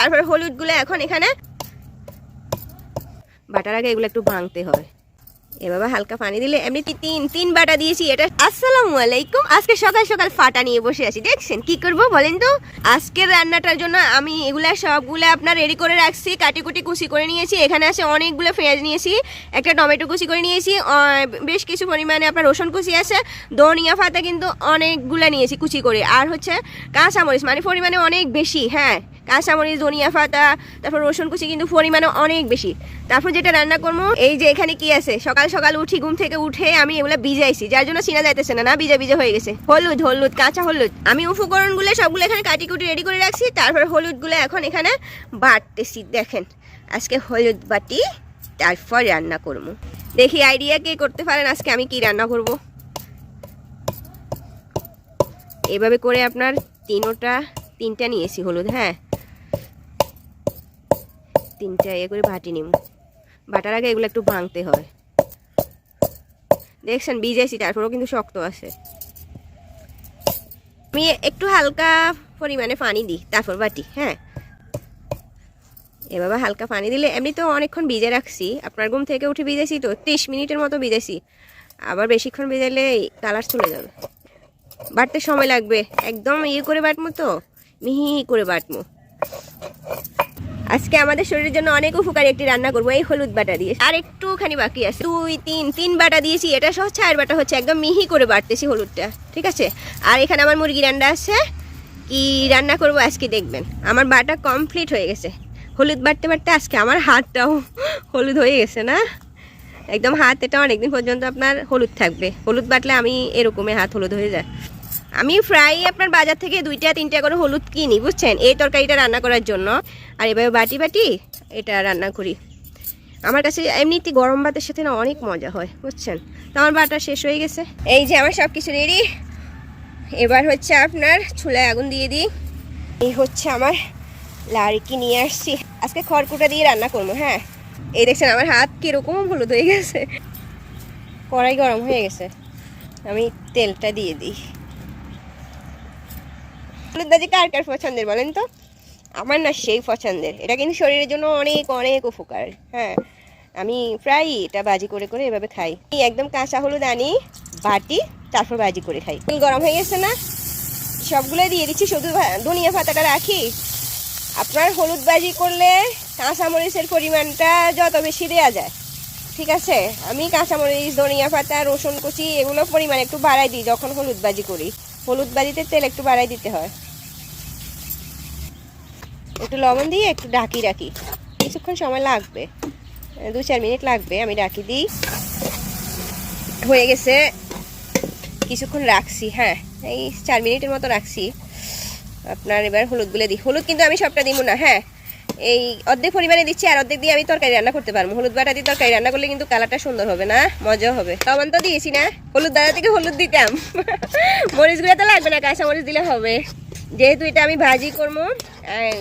তারপর হলুদগুলো এখন এখানে বাটার আগে এগুলো একটু ভাঙতে হয়। এভাবে হালকা পানি দিলে এমনি তিন বাটা দিয়েছি এটা। আসসালামু আলাইকুম। আজকে সকাল সকাল ফাটা নিয়ে বসে আছি, দেখছেন কি করব বলেন তো। আজকের রান্নাটার জন্য আমি এগুলা সবগুলো আপনার রেডি করে রাখছি, কাটি কুটি কুচি করে নিয়েছি। এখানে আছে অনেকগুলো পেঁয়াজ নিয়েছি, একটা টমেটো কুচি করে নিয়েছি, বেশ কিছু পরিমাণে আপনার রসুন কুচি আছে, ধনিয়া পাতা কিন্তু অনেকগুলো নিয়েছি কুচি করে, আর হচ্ছে কাঁচামরিচ মানে পরিমাণে অনেক বেশি। হ্যাঁ, কাঁচামরিচ, ধনিয়া পাতা, তারপর রসুন কুচি কিন্তু পরিমাণে অনেক বেশি। তারপর যেটা রান্না করবো, এই যে এখানে কি আছে, সকাল সকাল উঠি, ঘুম থেকে উঠে আমি এগুলো ভিজাইছি, যার জন্য চিনা যাইতেছে না, ভিজা ভিজা হয়ে গেছে। হলুদ, কাঁচা হলুদ। আমি উপকরণগুলো সবগুলো এখানে কাটি কুটি রেডি করে রাখছি। তারপর হলুদগুলো এখন এখানে বাটতেছি। দেখেন আজকে হলুদ বাটি, তারপর রান্না করবো। দেখি আইডিয়া কে করতে পারেন আজকে আমি কি রান্না করব। এভাবে করে আপনার তিনটা নিয়েছি হলুদ। হ্যাঁ, তিনটা করে বাটি নিব। বাটার আগে এগুলো একটু ভাঙতে হয়। দেখছেন ভিজেছি, তারপরেও কিন্তু শক্ত আছে। আমি একটু হালকা পরিমাণে পানি দিই, তারপর বাটি। হ্যাঁ, এভাবে হালকা পানি দিলে, এমনি তো অনেকক্ষণ ভিজে রাখছি, আপনার ঘুম থেকে উঠে ভিজেছি তো 30 মিনিটের মতো ভিজেছি। আবার বেশিক্ষণ ভিজাইলে কালার চলে যাবে, বাটতে সময় লাগবে। একদম করে বাটমো, তো মিহি করে বাটমো। আজকে আমাদের শরীরের জন্য অনেক উপকারী একটি রান্না করবো এই হলুদ বাটা দিয়ে। আর একটুখানি বাকি আছে, 2-3 বাটা দিয়েছি, এটা সহ 4 বাটা হচ্ছে। একদম মিহি করে বাটতেছি হলুদটা, ঠিক আছে। আর এখানে আমার মুরগি রান্না আছে, কি রান্না করব আজকে দেখবেন। আমার বাটা কমপ্লিট হয়ে গেছে। হলুদ বাটতে বাটতে আজকে আমার হাতটাও হলুদ হয়ে গেছে না, একদম হাত এটা অনেকদিন পর্যন্ত আপনার হলুদ থাকবে। হলুদ বাটলে আমি এরকমই হাত হলুদ হয়ে যায়। আমি প্রায় আপনার বাজার থেকে 2-3টা করে হলুদ কিনি, বুঝছেন, এই তরকারিটা রান্না করার জন্য। আর এভাবে বাটি এটা রান্না করি। আমার কাছে এমনিতে গরম ভাতের সাথে না অনেক মজা হয়, বুঝছেন। তো আমার বাটা শেষ হয়ে গেছে। এই যে আমার সব কিছু রেডি। এবার হচ্ছে আপনার চুলায় আগুন দিয়ে দিই। এই হচ্ছে আমার লাড়কি নিয়ে আসছি, আজকে খড়কুটা দিয়ে রান্না করবো। হ্যাঁ, এই দেখছেন আমার হাত কিরকম হলুদ হয়ে গেছে। কড়াই গরম হয়ে গেছে, আমি তেলটা দিয়ে দিই। হলুদ ভাজি কার কার পছন্দের বলেন তো। আমার না সেই পছন্দের, এটা কিন্তু শরীরের জন্য অনেক অনেক উপকার। হ্যাঁ, আমি প্রায় এটা ভাজি করে করে এভাবে খাই। একদম কাঁচা হলুদ আনি, বাটি, তারপর ভাজি করে খাই। তেল গরম হয়ে গেছে না, সবগুলো দিয়ে দিচ্ছি, শুধু ধনিয়া পাতাটা রাখি। আপনার হলুদ ভাজি করলে কাঁচামরিচের পরিমাণটা যত বেশি দেওয়া যায়, ঠিক আছে। আমি কাঁচামরিচ, ধনিয়া পাতা, রসুন কুচি এগুলো পরিমাণ একটু বাড়াই দিই যখন হলুদ ভাজি করি। হলুদ ভাজিতে তেল একটু বাড়াই দিতে হয়। একটু লবণ দিয়ে একটু ঢাকি রাখি, কিছুক্ষণ সময় লাগবে, 2-4 মিনিট লাগবে। আমি ঢাকি দিই, হয়ে গেছে, কিছুক্ষণ রাখছি। হ্যাঁ, এই 4 মিনিটের মতো রাখছি। আপনার এবার হলুদগুলো দিই। হলুদ কিন্তু আমি সবটা দিব না, হ্যাঁ, এই অর্ধেক পরিমাণে দিচ্ছি, আর অর্ধেক দিয়ে আমি তরকারি রান্না করতে পারবো। হলুদ বাটা দিয়ে তরকারি রান্না করলে কিন্তু কালারটা সুন্দর হবে না, মজা হবে। লবণ তো দিয়েছি না, হলুদ দাদা থেকে হলুদ দিতাম। মরিচগুলো তো লাগবে না, কাঁচা মরিচ দিলে হবে। যেহেতু এটা আমি ভাজি করবো,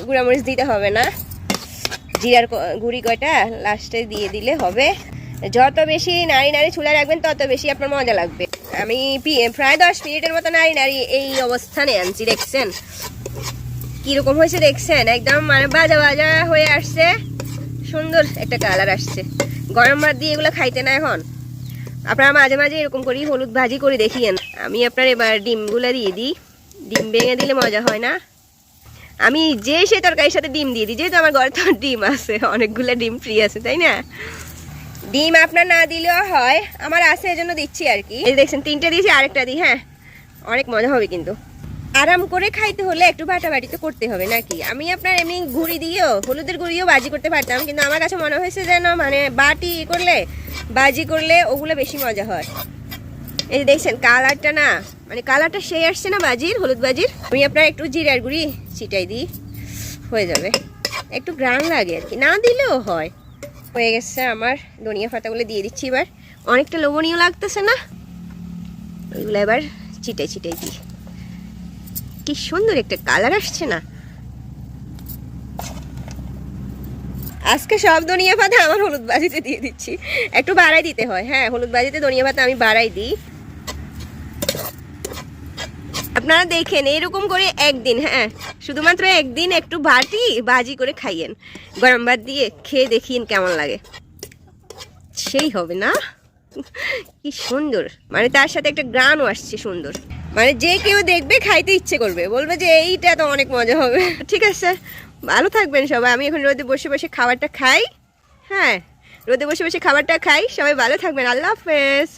গুঁড়া মরিচ দিতে হবে না। জিরার গুঁড়ি কয়টা লাস্টে দিয়ে দিলে হবে। যত বেশি নাড়ি চুলা রাখবেন তত বেশি আপনার মজা লাগবে। আমি প্রায় 10 মিনিটের মতো নাড়ি এই অবস্থানে আনছি। দেখছেন কিরকম হয়েছে, দেখছেন একদম মানে বাজা হয়ে আসছে, সুন্দর একটা কালার আসছে। গরম ভাত দিয়ে এগুলো খাইতে না এখন। আপনারা মাঝে মাঝে এরকম করি হলুদ ভাজি করে দেখিয়েন। আমি আপনার এবার ডিমগুলো দিয়ে দিই, ডিম ভেঙে দিলে মজা হয় না। আমি যে সে তরকারির সাথে ডিম দিয়ে দিই, যেহেতু আমার ঘরে তো ডিম আছে, অনেকগুলো ডিম ফ্রি আছে, তাই না। ডিম আপনার না দিলেও হয়, আমার আছে এজন্য দিচ্ছি আর কি। এই দেখছেন 3টা দিয়েছি, আরেকটা দিই। হ্যাঁ, অনেক মজা হবে কিন্তু। আরাম করে খাইতে হলে একটু বাটাবাটি তো করতে হবে নাকি। আমি আপনার এমনি গুঁড়ি দিয়েও, হলুদের গুঁড়িও ভাজি করতে পারতাম, কিন্তু আমার কাছে মনে হয়েছে যেন মানে বাটি করলে, ভাজি করলে ওগুলো বেশি মজা হয়। এই দেখছেন কালারটা না, মানে কালারটা সেই আসছে না ভাজির, হলুদ ভাজির। আমি আপনার একটু জিরার গুঁড়ি ছিটাই দিই, হয়ে যাবে। একটু গ্রাম লাগে আর কি, না দিলেও হয়। হয়ে গেছে আমার, ধনিয়া পাতাগুলো দিয়ে দিচ্ছি। এবার অনেকটা লবণীয় লাগতেছে না, ওইগুলো এবার ছিটাই দিই। কি সুন্দর একটা কালার আসছে না। আজকে সব ধনিয়া পাতা আমার হলুদ ভাজিতে দিয়ে দিচ্ছি, একটু বাড়াই দিতে হয়। হ্যাঁ, হলুদ ভাজিতে ধনিয়া পাতা আমি বাড়াই দিই। আপনারা দেখেন এরকম করে একদিন, হ্যাঁ শুধুমাত্র একদিন একটু ভাজি করে খাইয়েন, গরম ভাত দিয়ে খেয়ে দেখিন কেমন লাগে। সেই হবে না? কি সুন্দর, মানে তার সাথে একটা গ্রানও আসছে সুন্দর, মানে যে কেউ দেখবে খাইতে ইচ্ছে করবে, বলবে যে এইটা তো অনেক মজা হবে। ঠিক আছে, ভালো থাকবেন সবাই। আমি এখন রোদে বসে বসে খাবারটা খাই, হ্যাঁ রোদে বসে বসে খাবারটা খাই। সবাই ভালো থাকবেন, আল্লাহ হাফেজ।